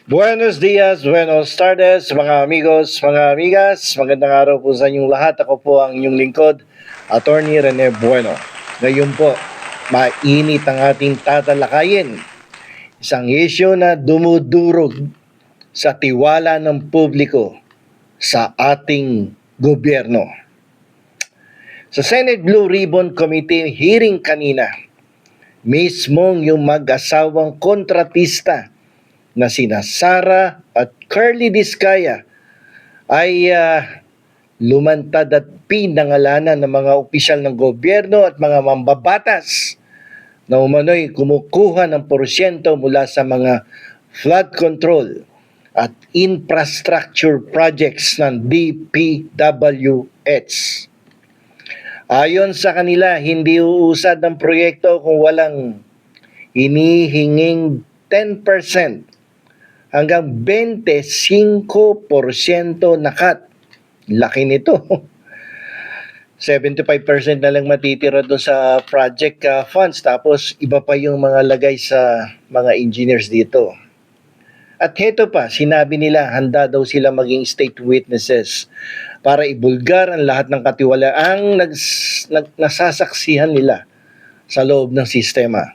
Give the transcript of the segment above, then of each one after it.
Buenos dias, buenos tardes, mga amigos, mga amigas. Magandang araw po sa inyong lahat. Ako po ang inyong lingkod, Attorney Rene Bueno. Ngayon po, mainit ang ating tatalakayin. Isang issue na dumudurog sa tiwala ng publiko sa ating gobyerno. Sa Senate Blue Ribbon Committee hearing kanina, mismong yung mag-asawang kontratista na sina Sara at Curly Discaya ay lumantad at pinangalanan ng mga opisyal ng gobyerno at mga mambabatas na umano'y kumukuha ng porsyento mula sa mga flood control at infrastructure projects ng DPWH. Ayon sa kanila, hindi uusad ang proyekto kung walang hinihinging 10% hanggang 25% na cut. Laki nito. 75% na lang matitira doon sa project funds, tapos iba pa yung mga lagay sa mga engineers dito. At heto pa, sinabi nila handa daw sila maging state witnesses para ibulgar ang lahat ng katiwalaang nasasaksihan nila sa loob ng sistema.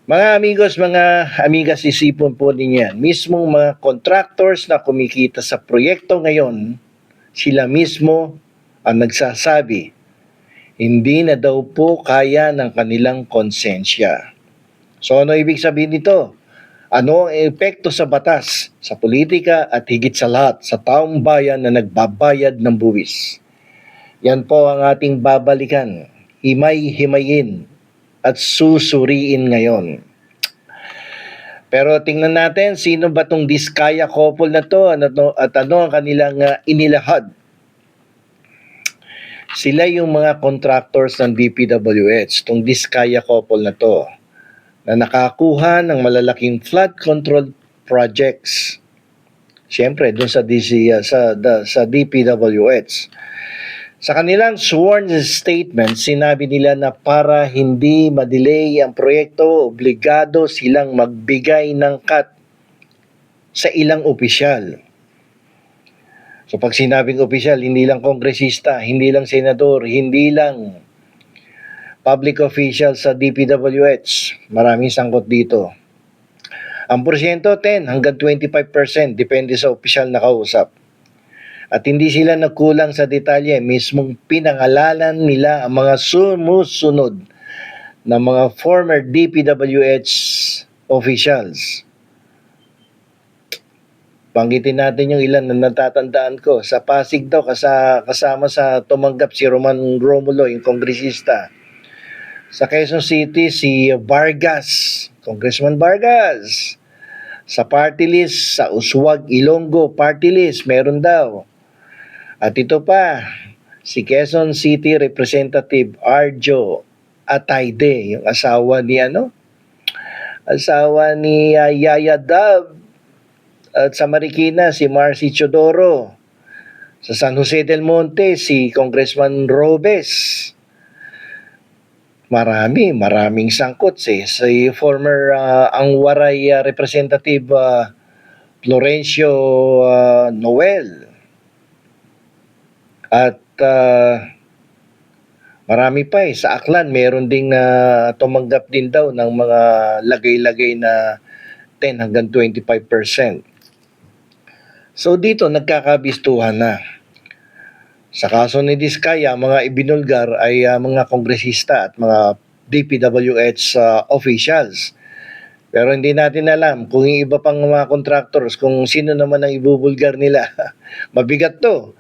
Mga amigos, mga amigas, isipon po ninyo yan. Mismong mga contractors na kumikita sa proyekto ngayon, sila mismo ang nagsasabi, hindi na daw po kaya ng kanilang konsensya. So ano ibig sabihin nito? Ano ang epekto sa batas, sa politika at higit sa lahat sa taong bayan na nagbabayad ng buwis? Yan po ang ating babalikan, himay-himayin at susuriin ngayon. Pero tingnan natin sino ba tong Discaya couple na to at ano ang kanilang inilahad. Sila yung mga contractors ng DPWH, tong Discaya couple na to, na nakakuha ng malalaking flood control projects. Siyempre, doon sa DPWH. Sa kanilang sworn statement, sinabi nila na para hindi ma-delay ang proyekto, obligado silang magbigay ng cut sa ilang opisyal. So pag sinabing opisyal, hindi lang kongresista, hindi lang senador, hindi lang public official sa DPWH. Maraming sangkot dito. Ang porsyento 10 hanggang 25%, depende sa opisyal na kausap. At hindi sila nagkulang sa detalye, mismong pinangalanan nila ang mga sumusunod na mga former DPWH officials. Banggitin natin yung ilan na natatandaan ko. Sa Pasig daw, kasama sa tumanggap si Roman Romulo, yung kongresista. Sa Quezon City, si Vargas, Congressman Vargas. Sa party list, sa Uswag Ilonggo party list, meron daw. At ito pa, si Quezon City Representative Arjo Atayde, yung asawa ni Yaya Dab. At sa Marikina, si Marcy Chodoro. Sa San Jose del Monte, si Congressman Robes. Maraming sangkot si former Angwaray Representative Florencio Noel. At marami pa sa Aklan, meron ding tumanggap din daw ng mga lagay-lagay na 10 hanggang 25%. So dito nagkakabistuhan na. Sa kaso ni Discaya, mga ibinulgar ay mga kongresista at mga DPWH officials. Pero hindi natin alam kung yung iba pang mga contractors, kung sino naman ang ibubulgar nila. Mabigat to.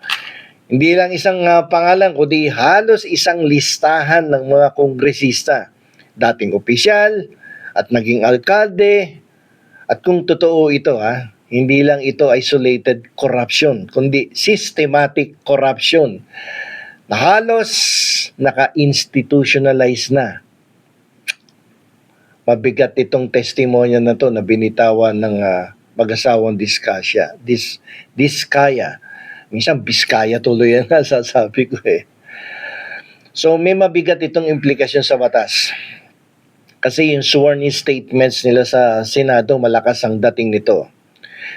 Hindi lang isang pangalan, kundi halos isang listahan ng mga kongresista. Dating opisyal at naging alkalde. At kung totoo ito, hindi lang ito isolated corruption, kundi systematic corruption na halos naka-institutionalize na. Mabigat itong testimonya na to na binitawan ng mag-asawang Discaya. Minsan Biskaya tuloy yan sasabi ko So may mabigat itong implikasyon sa batas. Kasi yung sworn in statements nila sa Senado, malakas ang dating nito.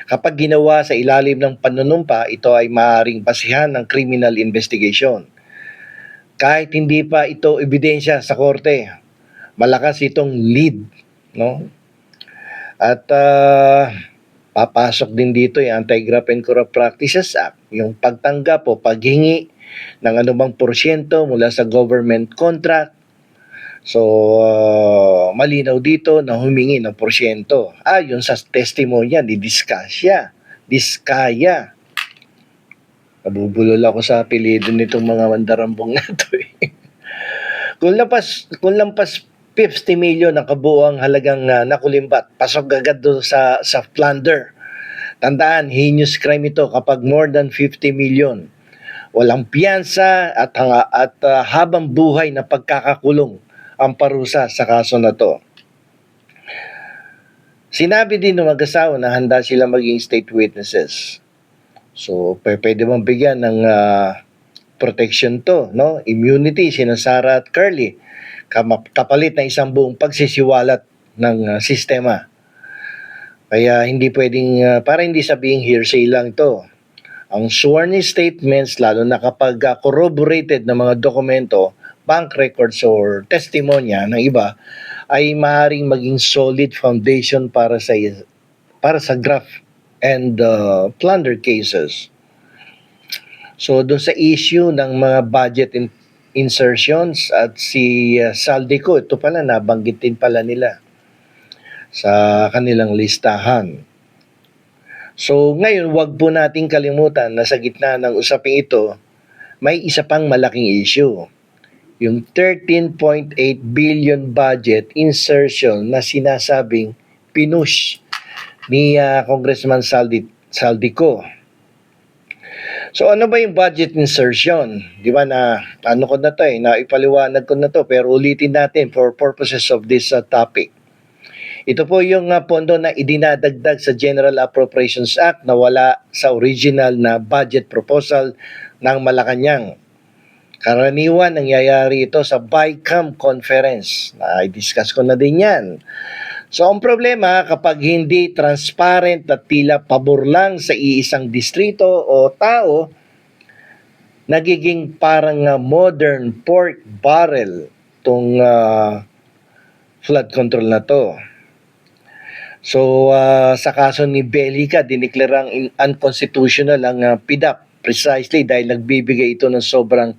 Kapag ginawa sa ilalim ng panunumpa, ito ay maaaring basihan ng criminal investigation. Kahit hindi pa ito ebidensya sa korte, malakas itong lead, no? At papasok din dito yung Anti-Graft and Corrupt Practices Act, yung pagtanggap o paghingi ng anumang porsyento mula sa government contract. So, malinaw dito na humingi ng porsyento. Yun sa testimonya ni Diskaya. Nabubulol ako sa apelido nitong mga mandarambong na to eh. Kung lampas 50 million ang kabuuang halagang nakulimbat, pasok agad doon sa plunder. Tandaan, heinous crime ito kapag more than 50 million. Walang piyansa at habang buhay na pagkakakulong ang parusa sa kaso na to. Sinabi din ng mag-asawa na handa sila maging state witnesses. So, pwede bang bigyan ng protection to, no? Immunity, sina Sara at Curly, kapalit na isang buong pagsisiwalat ng sistema. Kaya hindi pwedeng, para hindi sabihing hearsay lang to. Ang sworn statements, lalo na kapag corroborated ng mga dokumento, bank records or testimonya ng iba, ay maaaring maging solid foundation para sa graft and plunder cases. So doon sa issue ng mga budget insertions at si Saldico, ito pala nabanggitin pala nila sa kanilang listahan. So ngayon, wag po nating kalimutan na sa gitna ng usaping ito, may isa pang malaking issue. Yung 13.8 billion budget insertion na sinasabing pinush ni Congressman Saldico. So ano ba yung budget insertion? Di ba na ipaliwanag ko na to, pero ulitin natin for purposes of this topic. Ito po yung pondo na idinadagdag sa General Appropriations Act na wala sa original na budget proposal ng Malacanang. Karaniwan nangyayari ito sa BICAM conference. I-discuss ko na din yan. So ang problema kapag hindi transparent at tila pabor lang sa iisang distrito o tao, nagiging parang modern pork barrel itong flood control na to. So sa kaso ni Belica, diniklarang unconstitutional ang PDAP precisely dahil nagbibigay ito ng sobrang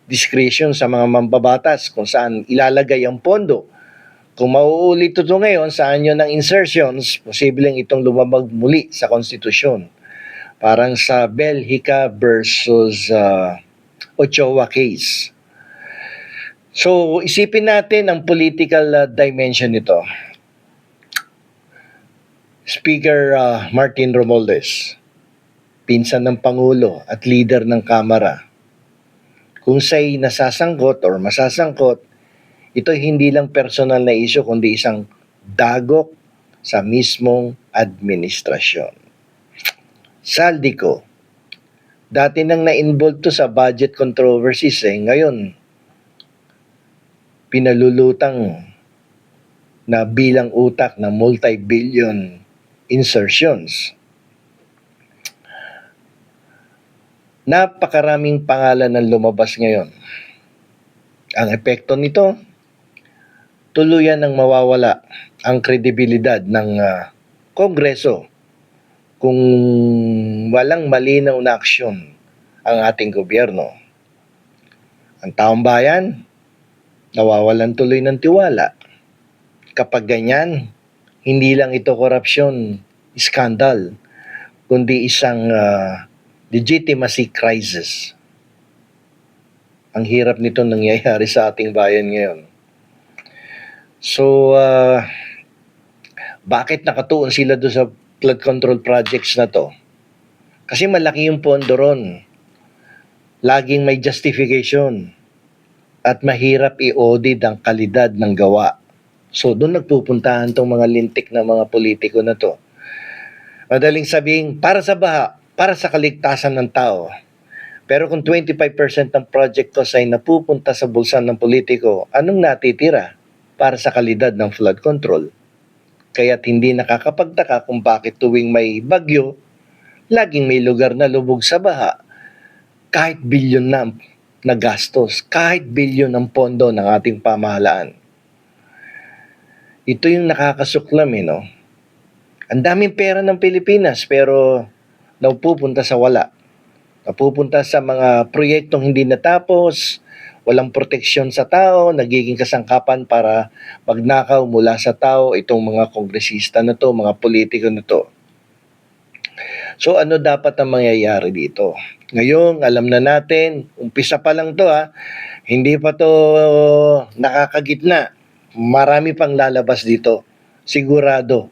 discretion sa mga mambabatas kung saan ilalagay ang pondo. Kung mauulit ito ngayon sa anyo ng insertions, posibleng itong lumabag muli sa konstitusyon. Parang sa Belica versus Ochoa case. So isipin natin ang political dimension nito. Speaker Martin Romualdez, pinsan ng Pangulo at leader ng Kamara. Kung siya'y nasasangkot or masasangkot, ito hindi lang personal na issue kundi isang dagok sa mismong administrasyon. Saldico, dati nang na-involve to sa budget controversies ngayon pinalulutang na bilang utak na multi-billion insertions. Napakaraming pangalan ang lumabas ngayon. Ang epekto nito, tuluyan ng mawawala ang kredibilidad ng Kongreso kung walang malinaw na aksyon ang ating gobyerno. Ang taong bayan, nawawalan tuloy ng tiwala. Kapag ganyan, hindi lang ito korupsyon, skandal, kundi isang legitimacy crisis. Ang hirap nito nangyayari sa ating bayan ngayon. So, bakit nakatuon sila doon sa flood control projects na to? Kasi malaki yung pondo ron. Laging may justification. At mahirap i-audit ang kalidad ng gawa. So, doon nagpupuntahan tong mga lintik na mga politiko na to. Madaling sabihin, para sa baha, para sa kaligtasan ng tao. Pero kung 25% ng project cost ay napupunta sa bulsa ng politiko, anong natitira para sa kalidad ng flood control. Kaya't hindi nakakapagtaka kung bakit tuwing may bagyo, laging may lugar na lubog sa baha, kahit bilyon na gastos, kahit bilyon ang pondo ng ating pamahalaan. Ito yung nakakasuklam no? Ang daming pera ng Pilipinas pero napupunta sa wala. Napupunta sa mga proyektong hindi natapos, walang proteksyon sa tao, nagiging kasangkapan para magnakaw mula sa tao itong mga kongresista na to, mga politiko na to. So ano dapat ang mangyayari dito? Ngayon, alam na natin, umpisa pa lang to hindi pa to nakakagitna. Marami pang lalabas dito. Sigurado.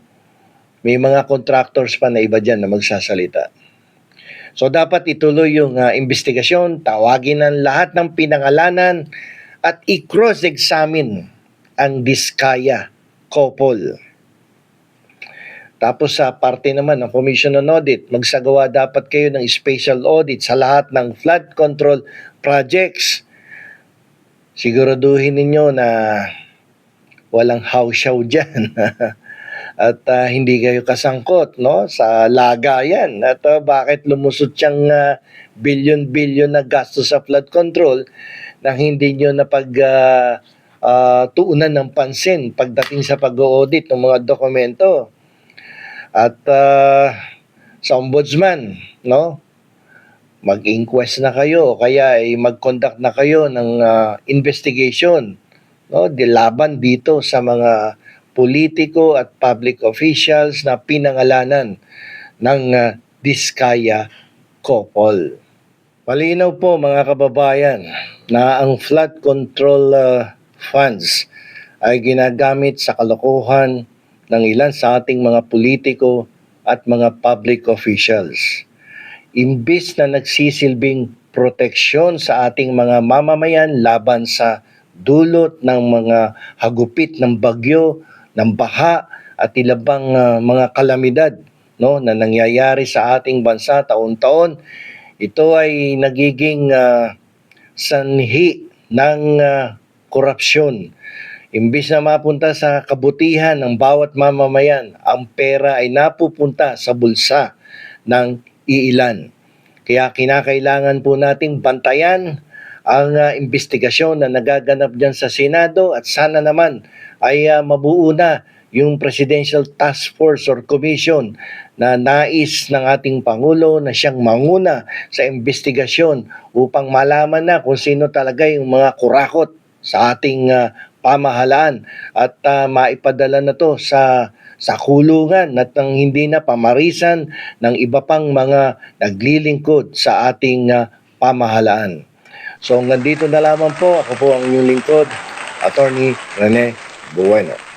May mga contractors pa na iba dyan na magsasalita. So dapat ituloy yung investigasyon, tawagin ang lahat ng pinangalanan at i-cross-examine ang Diskaya couple. Tapos sa parte naman ng Commission on Audit, magsagawa dapat kayo ng special audit sa lahat ng flood control projects. Siguraduhin ninyo na walang hawsyaw dyan. At hindi kayo kasangkot sa lagayan. At bakit lumusot siyang bilyon-bilyon na gastos sa flood control na hindi nyo tuunan ng pansin pagdating sa pag-audit ng mga dokumento. At sa ombudsman, mag-inquest na kayo, kaya mag-conduct na kayo ng investigation, dilaban dito sa mga politiko at public officials na pinangalanan ng Diskaya couple. Malinaw po mga kababayan na ang flood control funds ay ginagamit sa kalokohan ng ilan sa ating mga politiko at mga public officials. Imbis na nagsisilbing proteksyon sa ating mga mamamayan laban sa dulot ng mga hagupit ng bagyo, ng baha at ilabang mga kalamidad na nangyayari sa ating bansa taon-taon, ito ay nagiging sanhi ng korupsyon. Imbis na mapunta sa kabutihan ng bawat mamamayan, ang pera ay napupunta sa bulsa ng iilan. Kaya kinakailangan po nating bantayan ang investigasyon na nagaganap dyan sa Senado at sana naman ay mabuo na yung Presidential Task Force or Commission na nais ng ating Pangulo na siyang manguna sa investigasyon upang malaman na kung sino talaga yung mga kurakot sa ating pamahalaan at maipadala na to sa kulungan at nang hindi na pamarisan ng iba pang mga naglilingkod sa ating pamahalaan. So hanggang dito na lamang po. Ako po ang inyong lingkod, Attorney Rene Bueno.